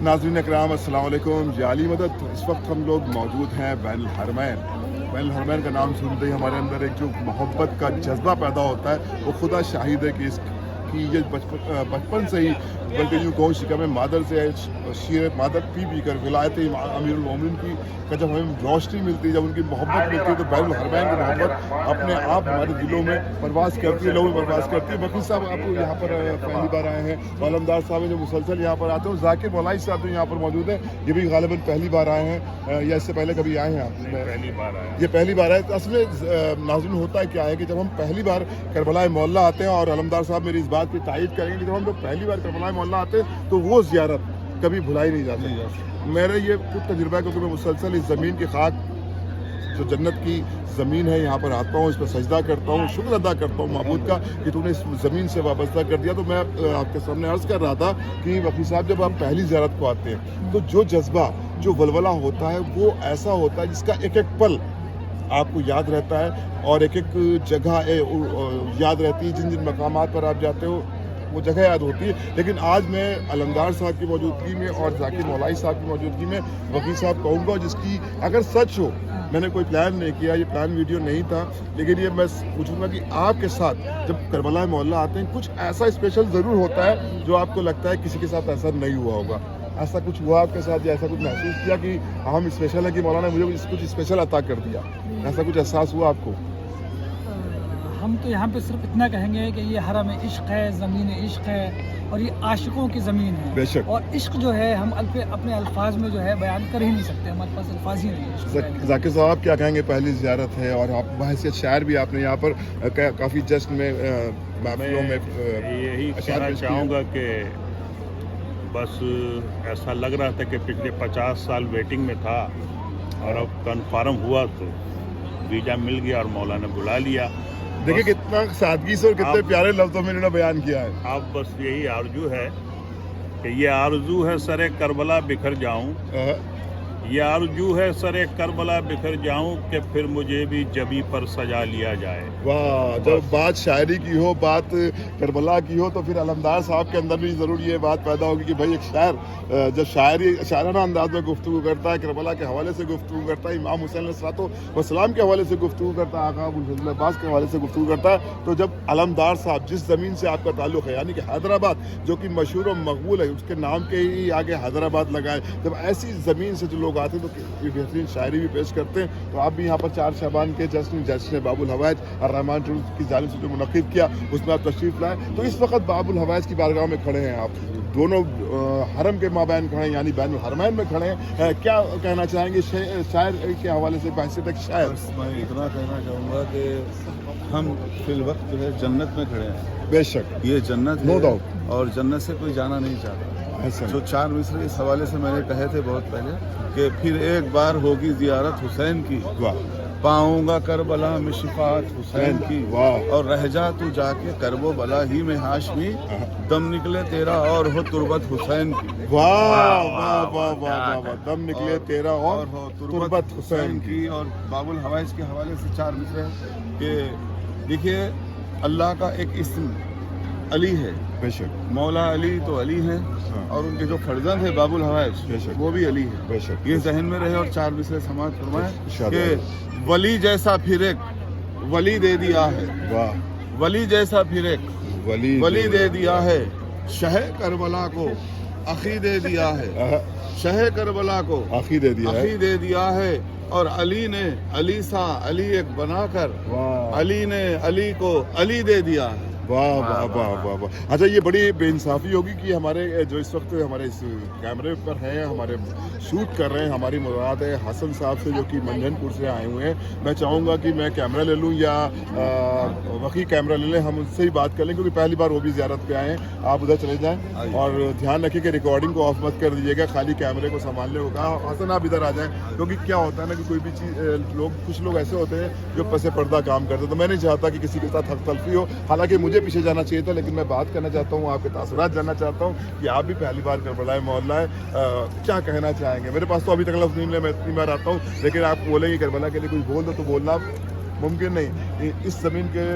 नाज़रीन अकराम अस्सलाम वालेकुम। जाली मदद। इस वक्त हम लोग मौजूद हैं बैनुल हरमैन का नाम सुनते ही हमारे अंदर एक जो मोहब्बत का जज्बा पैदा होता है वो खुदा शाहिद है कि ये बचपन से ही, बल्कि यूँ कहूँ शिकम मादर से शीर मादर पी कर विलायत अमीरुल मोमिनीन की का जब हमें रोशनी मिलती है, जब उनकी मोहब्बत मिलती है, तो बैनुल हरमैन की मोहब्बत अपने आप हमारे दिलों में परवास करती है, लोगों में परवास करती है। वकील साहब आप यहाँ पर पहली बार आए हैं, अलमदार साहब जो मुसलसल यहाँ पर आते हैं, जाकिर मौलाई साहब जो यहाँ पर मौजूद है, ये भी गालिबन पहली बार आए हैं या इससे पहले कभी आए हैं आप? पहली बार आए। ये पहली बार है। तो असल में नाज़रीन होता है क्या है कि जब हम पहली बार करबला मोहल्ला आते हैं, और अलमदार साहब मेरी इस बात की तायीद करेंगे कि जब हम लोग पहली बार करबला मोहल्ला आते हैं तो वो ज़ियारत कभी भुलाई नहीं जाती। मेरा ये खुद तजुर्बा है, क्योंकि मैं मुसलसल इस ज़मीन की खाक जो जन्नत की ज़मीन है यहाँ पर आता हूँ, इस पर सजदा करता हूँ, शुक्र अदा करता हूँ माबूद का कि तूने इस ज़मीन से वाबस्ता कर दिया। तो मैं आपके सामने अर्ज़ कर रहा था कि वकील साहब जब आप पहली ज़ियारत को आते हैं तो जो जज्बा, जो वलवला होता है वो ऐसा होता है जिसका एक एक पल आपको याद रहता है, और एक एक जगह याद रहती है। जिन जिन मकामात पर आप जाते हो वो जगह याद होती है। लेकिन आज मैं अलमदार साहब की मौजूदगी में और जाकिर मौलाई साहब की मौजूदगी में वकील साहब कहूँगा, जिसकी अगर सच हो, मैंने कोई प्लान नहीं किया, ये प्लान वीडियो नहीं था, लेकिन ये मैं पूछूंगा कि आपके साथ जब करबला मोहल्ला आते हैं कुछ ऐसा स्पेशल ज़रूर होता है जो आपको लगता है किसी के साथ ऐसा नहीं हुआ होगा। ऐसा कुछ हुआ आपके साथ, या ऐसा कुछ महसूस किया कि हम स्पेशल है कि मौलाना ने मुझे कुछ स्पेशल अता कर दिया, ऐसा कुछ एहसास हुआ आपको? हम तो यहाँ पे सिर्फ इतना कहेंगे कि ये हरम इश्क है, ज़मीन इश्क है, और ये आशिकों की ज़मीन है। बेशक। और इश्क जो है हम अपने अल्फाज में जो है बयान कर ही नहीं सकते, हमारे पास अल्फाज ही नहीं है। जाकिर साहब आप क्या कहेंगे? पहली ज़ियारत है और आप बहैसियत शायर भी आपने यहाँ पर काफ़ी जश्न में महफिलों में यही कहना चाहूँगा कि बस ऐसा लग रहा था कि पिछले 50 साल वेटिंग में था, और अब कन्फर्म हुआ तो वीज़ा मिल गया और मौला ने बुला लिया। देखिए कितना सादगी से और कितने प्यारे लफ्ज़ों में इन्होंने बयान किया है। अब बस यही आरजू है कि ये आरजू है सरे करबला बिखर जाऊं, ये आरजू है सरे करबला बिखर जाऊं कि फिर मुझे भी जबी पर सजा लिया जाए। वाह, जब बात शायरी की हो, बात करबला की हो, तो फिर अलमदार साहब के अंदर भी ज़रूर ये बात पैदा होगी कि भाई एक शायर जब शायराना अंदाज में गुफ्तगू करता है, करबला के हवाले से गुफ्तगू करता है, इमाम हुसैन अलैहिस्सलाम के हवाले से गुफ्तगू करता है, आका अबुल फजल अब्बास के हवाले से गुफ्तगू करता है, तो जब अलमदार साहब जिस ज़मीन से आपका ताल्लुक़ है, यानी कि हैदराबाद जो कि मशहूर और मकबूल है, उसके नाम के ही आगे हैदराबाद लगाए, जब ऐसी ज़मीन से जो लोग आते हैं तो बेहतरीन शायरी भी पेश करते हैं। तो आप भी यहाँ पर 4 शबान के जश्न बाबुल हवाइज और रहमान की जानिब से जो मुनक़िद किया उसमें आप तशरीफ़ लाए। तो इस वक्त बाबुल हवाइज की बारगाह में खड़े हैं, आप दोनों हरम के माबैन खड़े हैं, यानी बैनुल हरमैन में खड़े हैं। क्या कहना चाहेंगे शायर के हवाले से, बहैसियत एक शायर? मैं इतना कहना चाहूँगा कि हम फिल वक्त जो है जन्नत में खड़े हैं। बेशक, ये जन्नत नो है, डाउट, और जन्नत से कोई जाना नहीं चाहता। जो 4 मिसरे इस हवाले से मैंने कहे थे बहुत पहले कि फिर एक बार होगी ज़ियारत हुसैन की, वाह, पाऊंगा करबला में शिफात हुसैन की, वाह, और रह जा तू जाके करबो बला ही में हाशमी, दम निकले तेरा और हो तुरबत हुसैन की। वाह वाह वाह वाह वाह, दम निकले तेरा और हो तुरबत हुसैन की। और बाबुल हवाइज के हवाले से 4 मिसरे कि देखिए अल्लाह का एक इस्म अली है, बेशक, मौला अली तो अली है, और उनके जो फर्जंद है बाबुल हवाइज वो भी अली है। बेशक, ये जहन में रहे और 4 मिसरे समाज फरमाए कि वली जैसा फिर एक वली दे दिया है, वाह, वली जैसा फिर एक वली दे दिया है, शह करबला को अखी दे दिया है, शह करबला को आखी दे दिया है। अखी दे दिया है, और अली ने अली सा अली एक बनाकर वाह, अली ने अली को अली दे दिया है। वाह वाह वाह वाह वाह। अच्छा, ये बड़ी बेइंसाफ़ी होगी कि हमारे जो इस वक्त हमारे इस कैमरे पर हैं, हमारे शूट कर रहे हैं, हमारी मुराद है हसन साहब से जो कि मंझनपुर से आए हुए हैं। मैं चाहूँगा कि मैं कैमरा ले लूँ या वकी कैमरा ले लें, हम उनसे ही बात कर लें, क्योंकि पहली बार वो भी ज़ियारत पे आए हैं। आप उधर चले जाएँ और ध्यान रखिए कि रिकॉर्डिंग को ऑफ मत कर दीजिएगा, खाली कैमरे को संभालने को कहा। हसन आप इधर आ जाएँ, क्योंकि क्या होता है ना कि कोई भी चीज़ कुछ लोग ऐसे होते हैं जो पसे पर्दा काम करते हैं, तो मैं नहीं चाहता कि किसी के साथ हक तलफी हो। हालांकि मुझे पीछे जाना चाहिए था, लेकिन मैं बात करना चाहता हूँ, आपके तासुरात जानना चाहता हूँ कि आप भी पहली बार करबला मोहल्ला है, क्या कहना चाहेंगे? मेरे पास तो अभी तक लफ्ज़ नहीं मिले, मैं इतनी बार आता हूँ, लेकिन आप बोलेंगे करबला के लिए कुछ बोल दो, तो बोलना मुमकिन नहीं। इस ज़मीन के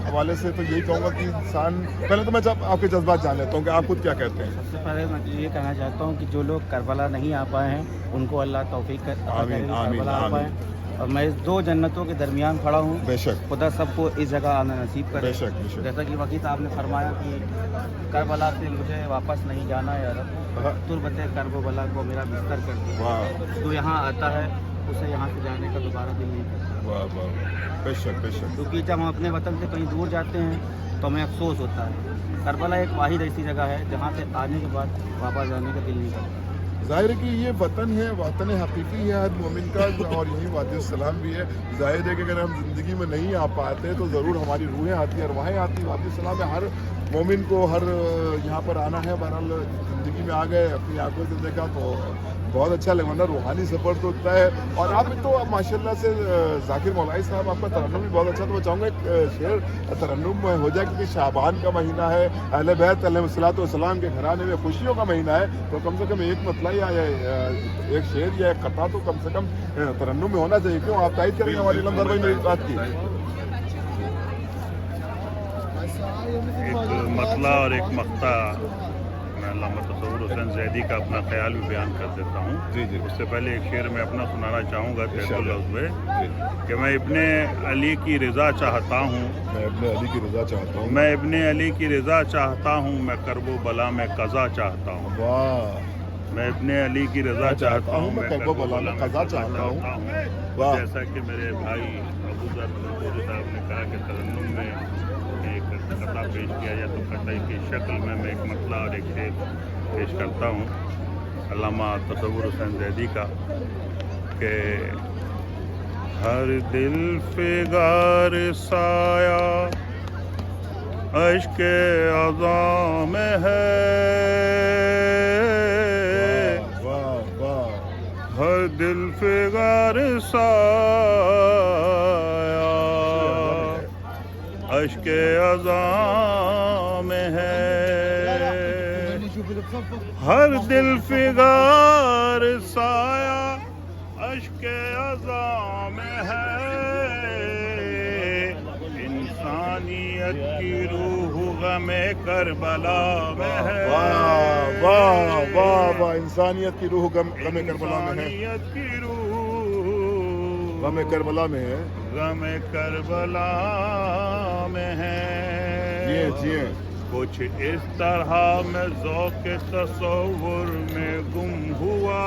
حوالے سے تو یہی کہوں گا کہ انسان پہلے تو میں جب آپ کے جذبات جان لیتا ہوں کہ آپ خود کیا کہتے ہیں. سب سے پہلے میں یہ کہنا چاہتا ہوں کہ جو لوگ کربلا نہیں آ پائے ہیں ان کو اللہ توفیق عطا کرے کہ کربلا آ پائیں. اور میں اس دو جنتوں کے درمیان کھڑا ہوں. بے شک خدا سب کو اس جگہ آنا نصیب کرے. بے شک بے شک. جیسا کہ وکیل صاحب نے فرمایا کہ کربلا سے مجھے واپس نہیں جانا ہے عرب تربت کرب و بلا کو میرا بستر کر دیا. واہ جو یہاں آتا ہے اسے یہاں سے جانے کا دوبارہ دل نہیں کرتا. واہ واہ. بے شک بے شک. کیونکہ جب ہم اپنے وطن سے کہیں دور جاتے ہیں تو ہمیں افسوس ہوتا ہے. کربلا ایک واحد ایسی جگہ ہے جہاں سے آنے کے بعد واپس جانے کا دل نہیں کرتا. ظاہر ہے کہ یہ وطن ہے, وطن حقیقی ہے ہر مومن کا, اور یہی وادی السلام بھی ہے. ظاہر ہے کہ اگر ہم زندگی میں نہیں آ پاتے تو ضرور ہماری روحیں آتی ہیں, ارواحیں آتی ہیں. وادی السلام میں ہر مومن کو ہر یہاں پر آنا ہے. بہرحال زندگی میں آ گئے, اپنی آنکھوں سے دیکھا تو بہت اچھا لگا. ورنہ روحانی سفر تو ہوتا ہے. اور آپ تو ماشاء اللہ سے ذاکر مولائی صاحب آپ کا ترنم بھی بہت اچھا. تو میں چاہوں گا ایک شعر ترنم میں ہو جائے, کیونکہ شعبان کا مہینہ ہے, اہل بیت علیہ الصلوۃ والسلام کے گھرانے میں خوشیوں کا مہینہ ہے. تو کم سے کم ایک مطلع یا ایک شعر یا ایک قطعہ تو کم سے کم ترنم میں ہونا چاہیے. کیوں آپ تائید کریں گے ہماری علمدار بھائی میری بات کی؟ ایک مطلع اور ایک مقطع میں علامہ تصور حسین زیدی کا اپنا خیال بھی بیان کر دیتا ہوں. جی جی. اس سے پہلے ایک شعر میں اپنا سنانا چاہوں گا تحت اللفظ میں جی. کہ میں ابن علی کی رضا چاہتا ہوں, میں ابن علی کی رضا چاہتا ہوں, میں ابن علی کی رضا چاہتا ہوں, میں کرب و بلا میں قضا چاہتا ہوں. واہ, میں ابن علی کی رضا چاہتا ہوں, میں کرب و بلا میں قضا چاہتا ہوں. واہ. جیسا کہ میرے بھائی ابو ذر غفوری صاحب نے کہا کہ ترنم میں ایک قطعہ پیش کیا جائے تو قطعے کی شکل میں ایک مطلع اور ایک شعر پیش کرتا ہوں علامہ تصور حسین زیدی کا کہ ہر دل فگار سایہ اشک اعضاء میں ہے, ہر دل فگار سایہ اشک اعضاء میں ہے, ہر دل فگار سایہ اشک اعضاء میں ہے, انسانیت کی روح غم کربلا میں ہے. واہ واہ واہ واہ. انسانیت کی روح غم کربلا میں ہے, انسانیت کی روح غم کربلا میں ہے, غم کربلا میں ہے. جیے جیے. کچھ اس طرح میں ذوق تصور میں گم ہوا,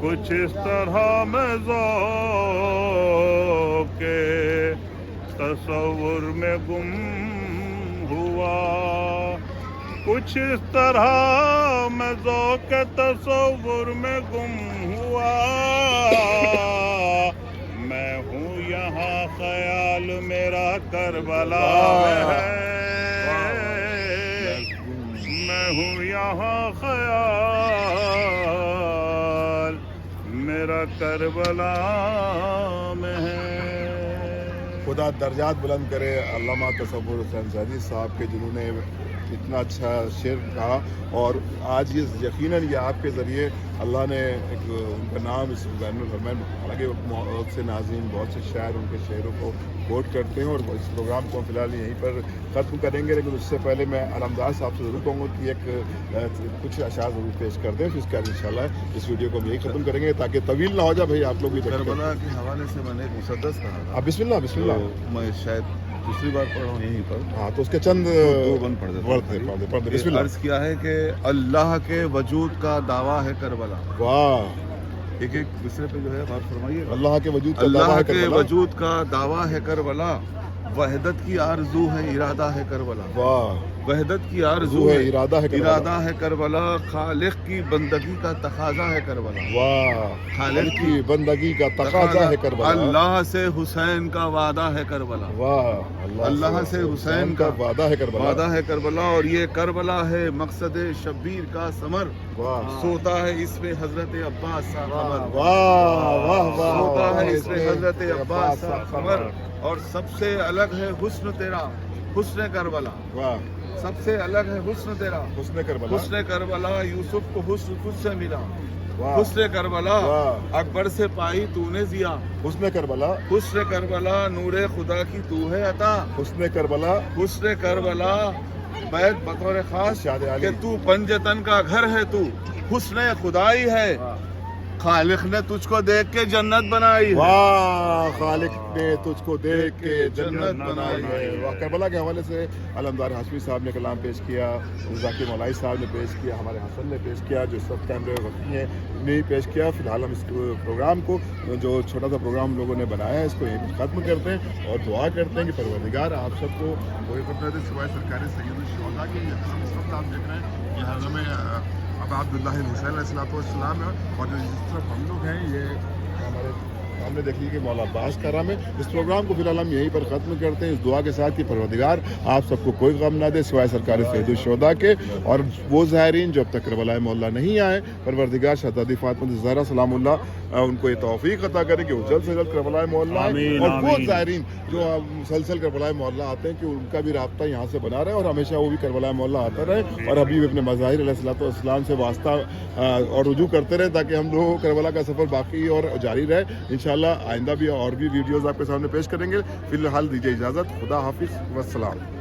کچھ اس طرح میں ذوق تصور میں گم ہوا, کچھ اس طرح میں ذوق تصور میں گم ہوا. میں ہوں یہاں خیال میرا کربلا میں ہے, میں ہوں یہاں خیال میرا کربلا میں ہے. خدا درجات بلند کرے علامہ تصور حسین زیدی صاحب کے, جنہوں نے اتنا اچھا شعر کہا. اور آج یہ یقیناً یہ آپ کے ذریعے اللہ نے ایک ان کا نام اس بین الحرمین, حالانکہ بہت سے ناظرین بہت سے شاعر ان کے شعروں کو کوٹ کرتے ہیں, اور اس پروگرام کو فی الحال یہیں پر ختم کریں گے. لیکن اس سے پہلے میں علمدار صاحب سے ضرور کہوں گا کہ ایک کچھ اشعار ضرور پیش کر دیں, پھر اس کے بعد انشاءاللہ اس ویڈیو کو ہم یہی ختم کریں گے تاکہ طویل نہ ہو جائے. بھائی آپ لوگ بھی کربلا کے حوالے سے میں نے ایک مسدس کہا تھا, آپ بسم اللہ بسم اللہ. میں شاید دوسری بار پڑھ رہا ہوں یہیں پر. ہاں تو اس کے چند دو بند پڑھ دیتا ہوں. پڑھ دیں. بسم اللہ. عرض کیا ہے کہ اللہ کے وجود کا دعویٰ ہے کربلا. واہ. ایک ایک دوسرے پہ جو ہے بات فرمائیے. اللہ کے وجود کا اللہ دعویٰ ہے کے کربلا. وجود کا دعویٰ ہے کربلا, وحدت کی آرزو ہے ارادہ ہے کربلا. واہ. وحدت کی آرزو ہے ارادہ ہے کربلا. ارادہ ہے کربلا, خالق کی بندگی کا تقاضا ہے کربلا. واہ. خالق کی بندگی کا تقاضا ہے کربلا. اللہ سے حسین کا وعدہ ہے کربلا. واہ. اللہ سے حسین کا وعدہ ہے کربلا. وعدہ ہے کربلا, اور یہ کربلا ہے مقصد شبیر کا ثمر. واہ. سوتا ہے اس میں حضرت عباس سا قمر. واہ واہ واہ. سوتا ہے اس میں حضرت عباس سا قمر, اور سب سے الگ ہے حسن تیرا حسن کربلا. واہ. सबसे अलग है हुस्न तेरा हुस्न करबला हुस्न करबला यूसुफ को हुस्न तुझसे मिला वाह हुस्न करबला वाह अकबर से पाई तूने जिया हुस्न करबला हुस्न करबला नूरे खुदा की तू है अता हुस्न करबला हुस्न करबला बैत बतौर खास शाद कि अली तू पंजतन का घर है तू हुस्न खुदाई है खालिक ने तुझको देख के जन्नत बनाई है वाह खालिक ने तुझको देख के जन्नत बनाई है वाह करबला के हवाले से अलमदार हाशमी साहब ने कलाम पेश किया, जाकिर मौलाई साहब ने पेश किया, हमारे हसन ने पेश किया, जो सब कैमरे वक्ती हैं ने पेश किया। फिलहाल हम इस प्रोग्राम को जो छोटा सा प्रोग्राम लोगों ने बनाया है इसको यहीं ख़त्म करते हैं और दुआ करते हैं कि परवरदिगार आप सबको वही करते थे सिवाय सरकारी सैयद की। इस वक्त आप देख रहे हैं ये हज़म अब अब्दुल्लाह हुसैन अलैहिस्सलाम है और जो जिस तरफ हम लोग हैं ये हमारे सामने देख लीजिए कि मौला अब्बास करम है। इस प्रोग्राम को फिलहाल हम यहीं पर ख़त्म करते हैं इस दुआ के साथ कि परवरदिगार आप सबको कोई गम ना दे सिवाय सरकारी सैयदुल शुहदा के, और वो ज़ायरीन जो अब तक करबला मौला नहीं आए परवरदिगार शहज़ादी फातिमा ज़हरा सलामुल्लाह उनको ये तौफीक अता करे कि वो जल्द से जल्द करबला मौला आए, और वो ज़ायरीन जो मुसलसल करबला मौला आते हैं कि उनका भी राब्ता यहाँ से बना रहे और हमेशा वो भी करबला मौला आता रहे और अभी अपने मज़ाहिर अलैहिस्सलाम से वास्ता और रुजू करते रहे ताकि हम लोगों को करबला का सफ़र बाकी और जारी रहे। इंशाल्लाह आइंदा भी और भी वीडियोज़ आपके सामने पेश करेंगे। फिलहाल दीजिए इजाज़त, खुदा हाफिज़ वस्सलाम।